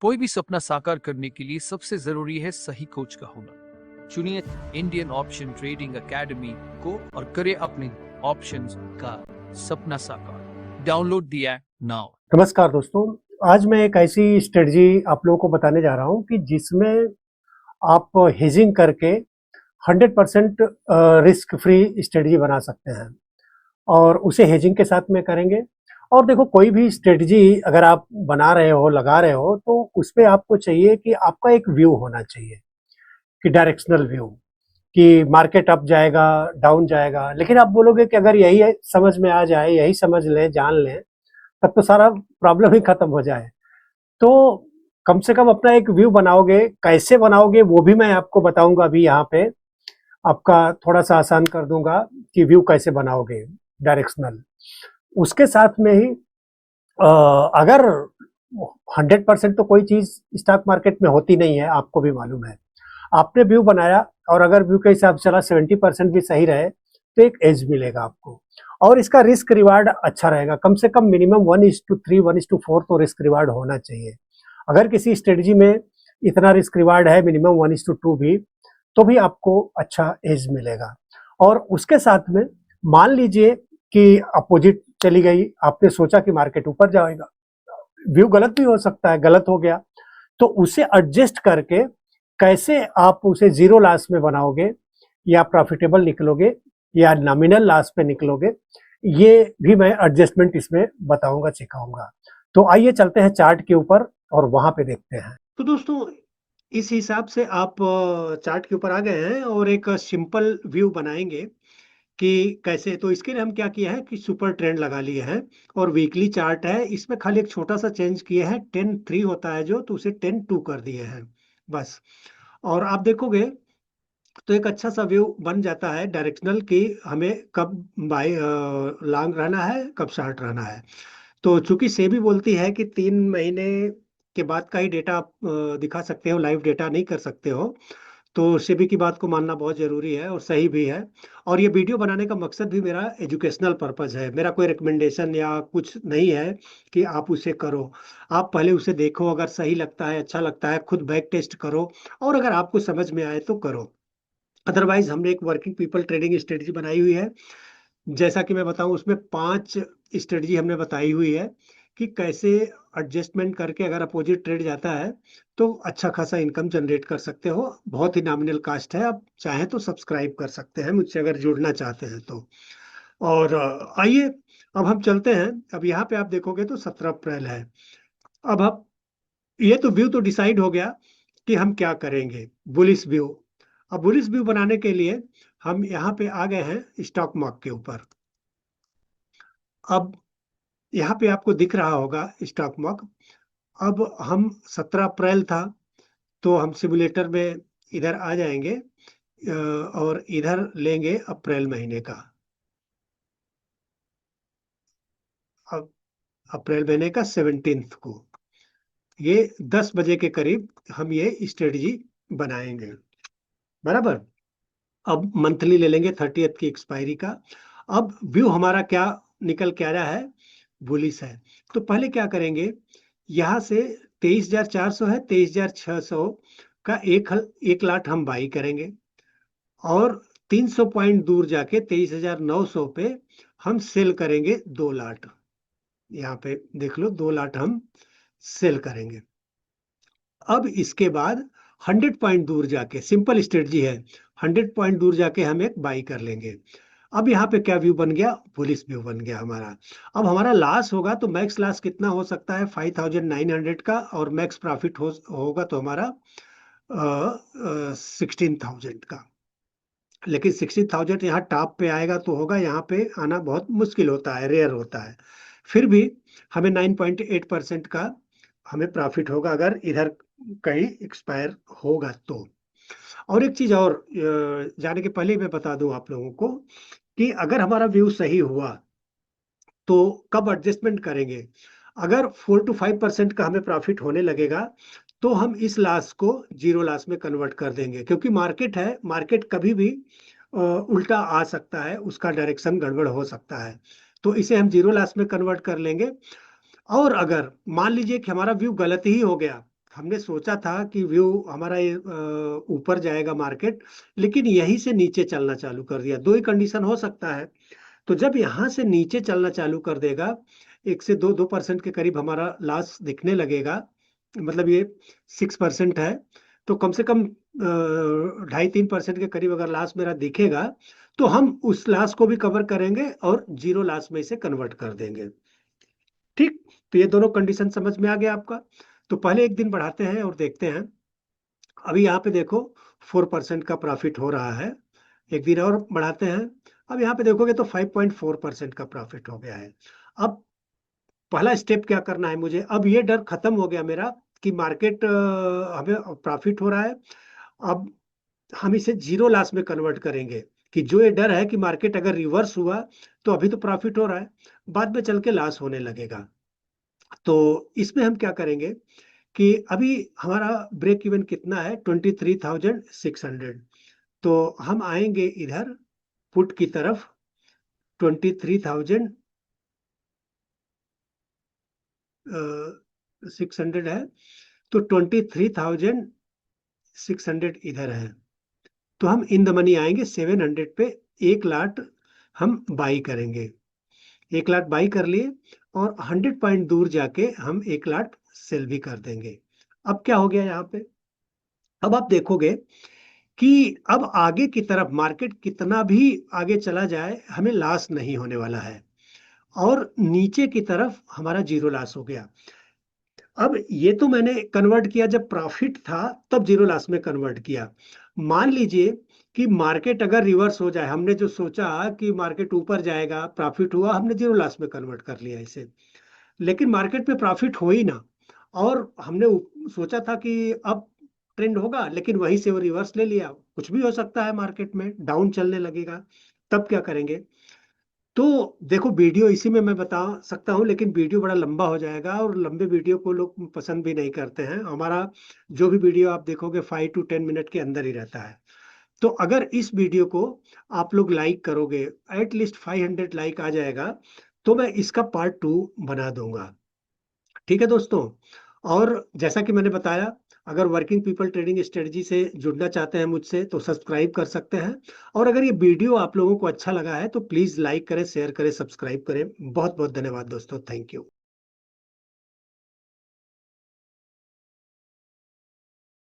कोई भी सपना साकार करने के लिए सबसे जरूरी है सही कोच का होना। चुनिए इंडियन ऑप्शन ट्रेडिंग एकेडमी को और करें अपने ऑप्शंस का सपना साकार। Download the app now. नमस्कार दोस्तों, आज मैं एक ऐसी स्ट्रेटजी आप लोगों को बताने जा रहा हूं कि जिसमें आप हेजिंग करके 100% रिस्क फ्री स्ट्रेटजी बना सकते हैं और उसे हेजिंग के साथ में करेंगे। और देखो, कोई भी स्ट्रेटजी अगर आप बना रहे हो, लगा रहे हो, तो उसमें आपको चाहिए कि आपका एक व्यू होना चाहिए, कि डायरेक्शनल व्यू, कि मार्केट अप जाएगा, डाउन जाएगा। लेकिन आप बोलोगे कि अगर यही समझ में आ जाए, यही समझ लें, जान लें, तब तो सारा प्रॉब्लम ही खत्म हो जाए। तो कम से कम अपना एक व्यू बनाओगे, कैसे बनाओगे वो भी मैं आपको बताऊंगा। अभी यहाँ पे आपका थोड़ा सा आसान कर दूंगा कि व्यू कैसे बनाओगे डायरेक्शनल। उसके साथ में ही अगर 100% तो कोई चीज स्टॉक मार्केट में होती नहीं है, आपको भी मालूम है। आपने व्यू बनाया और अगर व्यू के हिसाब से चला 70% भी सही रहे तो एक एज मिलेगा आपको, और इसका रिस्क रिवार्ड अच्छा रहेगा। कम से कम मिनिमम 1:3, 1:4 तो रिस्क रिवार्ड होना चाहिए। अगर किसी स्ट्रेटजी में इतना रिस्क रिवार्ड है, मिनिमम 1:2 भी, तो भी आपको अच्छा एज मिलेगा। और उसके साथ में मान लीजिए कि अपोजिट चली गई, आपने सोचा कि मार्केट ऊपर जाएगा, व्यू गलत भी हो सकता है, गलत हो गया, तो उसे एडजस्ट करके कैसे आप उसे जीरो लॉस में बनाओगे, या प्रॉफिटेबल निकलोगे, या नॉमिनल लॉस पे निकलोगे, ये भी मैं एडजस्टमेंट इसमें बताऊंगा, सिखाऊंगा। तो आइए चलते हैं चार्ट के ऊपर और वहां पे देखते हैं। तो दोस्तों, इस हिसाब से आप चार्ट के ऊपर आ गए हैं और एक सिंपल व्यू बनाएंगे कि कैसे। तो इसके लिए हम क्या किया है कि सुपर ट्रेंड लगा लिए हैं और वीकली चार्ट है। इसमें खाली एक छोटा सा चेंज किया है, 10-3 होता है जो, तो उसे 10-2 कर दिए हैं बस। और आप देखोगे तो एक अच्छा सा व्यू बन जाता है डायरेक्शनल, कि हमें कब बाय लॉन्ग रहना है, कब शॉर्ट रहना है। तो चूंकि सेबी बोलती है कि 3 महीने के बाद का ही डेटा आप दिखा सकते हो, लाइव डेटा नहीं कर सकते हो, तो सेबी की बात को मानना बहुत जरूरी है और सही भी है। और ये वीडियो बनाने का मकसद भी मेरा एजुकेशनल पर्पज है, मेरा कोई रिकमेंडेशन या कुछ नहीं है कि आप उसे करो। आप पहले उसे देखो, अगर सही लगता है, अच्छा लगता है, खुद बैक टेस्ट करो, और अगर आपको समझ में आए तो करो। अदरवाइज हमने एक वर्किंग पीपल ट्रेडिंग स्ट्रेटजी बनाई हुई है। जैसा कि मैं बताऊं, उसमें 5 स्ट्रेटजी हमने बताई हुई है कि कैसे एडजस्टमेंट करके अगर अपोजिट ट्रेड जाता है तो अच्छा खासा इनकम जनरेट कर सकते हो। बहुत ही नॉमिनल कास्ट है, आप चाहें तो सब्सक्राइब कर सकते हैं मुझसे, अगर जुड़ना चाहते हैं तो। और आइए अब हम चलते हैं। अब यहाँ पे आप देखोगे तो 17 अप्रैल है। अब हम, ये तो व्यू तो डिसाइड हो गया कि हम क्या करेंगे, बुलिश व्यू। अब बुलिश व्यू बनाने के लिए हम यहाँ पे आ गए हैं स्टॉक मार्केट के ऊपर। अब यहाँ पे आपको दिख रहा होगा स्टॉक मार्केट। अब हम 17 अप्रैल था, तो हम सिमुलेटर में इधर आ जाएंगे और इधर लेंगे अप्रैल महीने का। अब अप्रैल महीने का 17 को, ये 10 बजे के करीब हम ये स्ट्रेटजी बनाएंगे, बराबर। अब मंथली ले लेंगे 30th की एक्सपायरी का। अब व्यू हमारा क्या निकल के आ रहा है, बुलिश है। तो पहले क्या करेंगे, यहाँ से 23,400 है, 23,600 का एक लाट हम बाई करेंगे, और 300 पॉइंट दूर जाके 23,900 पे हम सेल करेंगे 2 लाट। यहाँ पे देख लो, 2 लाट हम सेल करेंगे। अब इसके बाद 100 पॉइंट दूर जाके, सिंपल स्ट्रेटजी है, 100 पॉइंट दूर जाके हम एक बाई कर लेंगे। अब यहाँ पे क्या व्यू बन गया, बुलिश व्यू बन गया हमारा। अब हमारा लॉस होगा तो मैक्स लॉस कितना हो सकता है, 5,900 का, और मैक्स प्रॉफिट होगा तो हमारा 16,000 का। लेकिन 16,000 यहाँ टॉप पे आएगा तो होगा, यहाँ पे आना बहुत मुश्किल होता है, रेयर होता है। फिर भी हमें 9.8% का हमें प्रॉफिट होगा अगर इधर कहीं एक्सपायर होगा तो। और एक चीज और जाने के पहले मैं बता दूं आप लोगों को कि अगर हमारा व्यू सही हुआ तो कब एडजस्टमेंट करेंगे। अगर 4 to 5% का हमें प्रॉफिट होने लगेगा तो हम इस लॉस को जीरो लॉस में कन्वर्ट कर देंगे, क्योंकि मार्केट है, मार्केट कभी भी उल्टा आ सकता है, उसका डायरेक्शन गड़बड़ हो सकता है। तो इसे हम जीरो लॉस में कन्वर्ट कर लेंगे। और अगर मान लीजिए कि हमारा व्यू गलत ही हो गया, हमने सोचा था कि व्यू हमारा ये ऊपर जाएगा मार्केट, लेकिन यहीं से नीचे चलना चालू कर दिया। 2 ही कंडीशन हो सकता है। तो जब यहाँ से नीचे चलना चालू कर देगा, 1 से 2% के करीब हमारा लॉस दिखने लगेगा, मतलब ये 6% है, तो कम से कम 2.5-3% के करीब अगर लॉस मेरा दिखेगा, तो हम उस लॉस को भी कवर करेंगे और ज़ीरो लॉस में इसे कन्वर्ट कर देंगे। ठीक? तो ये दोनों कंडीशन समझ में आ गया आपका? तो पहले 1 दिन बढ़ाते हैं और देखते हैं। अभी यहाँ पे देखो 4% का प्रॉफिट हो रहा है। 1 दिन और बढ़ाते हैं। अब यहाँ पे देखोगे तो 5.4% का प्रॉफिट हो गया है। अब पहला स्टेप क्या करना है मुझे? अब ये डर खत्म हो गया मेरा कि मार्केट हमें प्रॉफिट हो रहा है। अब हम इसे ज़ीरो लॉस में कन्वर्ट करेंगे कि जो ये डर है कि मार्केट अगर रिवर्स हुआ, तो अभी तो प्रॉफिट हो रहा है, बाद में चल के लॉस होने लगेगा। तो इसमें हम क्या करेंगे कि अभी हमारा ब्रेक इवन कितना है? 23,600। तो हम आएँगे इधर पुट की तरफ, 23,000 600 है, तो 23,600 इधर है। तो हम इन द मनी आएँगे 700 पे 1 लॉट हम बाई करेंगे। 1 लॉट बाई कर लिए और 100 पॉइंट दूर जाके हम 1 लॉट सेल भी कर देंगे। अब क्या हो गया यहाँ पे? अब आप देखोगे कि अब आगे की तरफ मार्केट कितना भी आगे चला जाए, हमें लॉस नहीं होने वाला है और नीचे की तरफ हमारा ज़ीरो लॉस हो गया। अब ये तो मैंने कन्वर्ट किया जब प्रॉफिट था, तब ज़ीरो लॉस में कन्वर्ट किया। मान लीजिए कि मार्केट अगर रिवर्स हो जाए, हमने जो सोचा कि मार्केट ऊपर जाएगा, प्रॉफिट हुआ, हमने ज़ीरो लॉस में कन्वर्ट कर लिया इसे। लेकिन मार्केट में प्रॉफिट हो ही ना और हमने सोचा था कि अब ट्रेंड होगा, लेकिन वहीं से वो रिवर्स ले लिया। कुछ भी हो सकता है मार्केट में, डाउन चलने लगेगा, तब क्या करेंगे? तो देखो वीडियो इसी में मैं बता सकता हूँ, लेकिन वीडियो बड़ा लंबा हो जाएगा और लंबे वीडियो को लोग पसंद भी नहीं करते हैं। हमारा जो भी वीडियो आप देखोगे 5 टू 10 मिनट के अंदर ही रहता है। तो अगर इस वीडियो को आप लोग लाइक करोगे, एट लीस्ट 500 लाइक आ जाएगा, तो मैं इसका पार्ट 2 बना दूँगा। ठीक है दोस्तों? और जैसा कि मैंने बताया, अगर वर्किंग पीपल ट्रेडिंग स्ट्रेटजी से जुड़ना चाहते हैं मुझसे, तो सब्सक्राइब कर सकते हैं और अगर ये वीडियो आप लोगों को अच्छा लगा है, तो प्लीज़ लाइक करें, शेयर करें, सब्सक्राइब करें। बहुत-बहुत धन्यवाद दोस्तों। Thank you.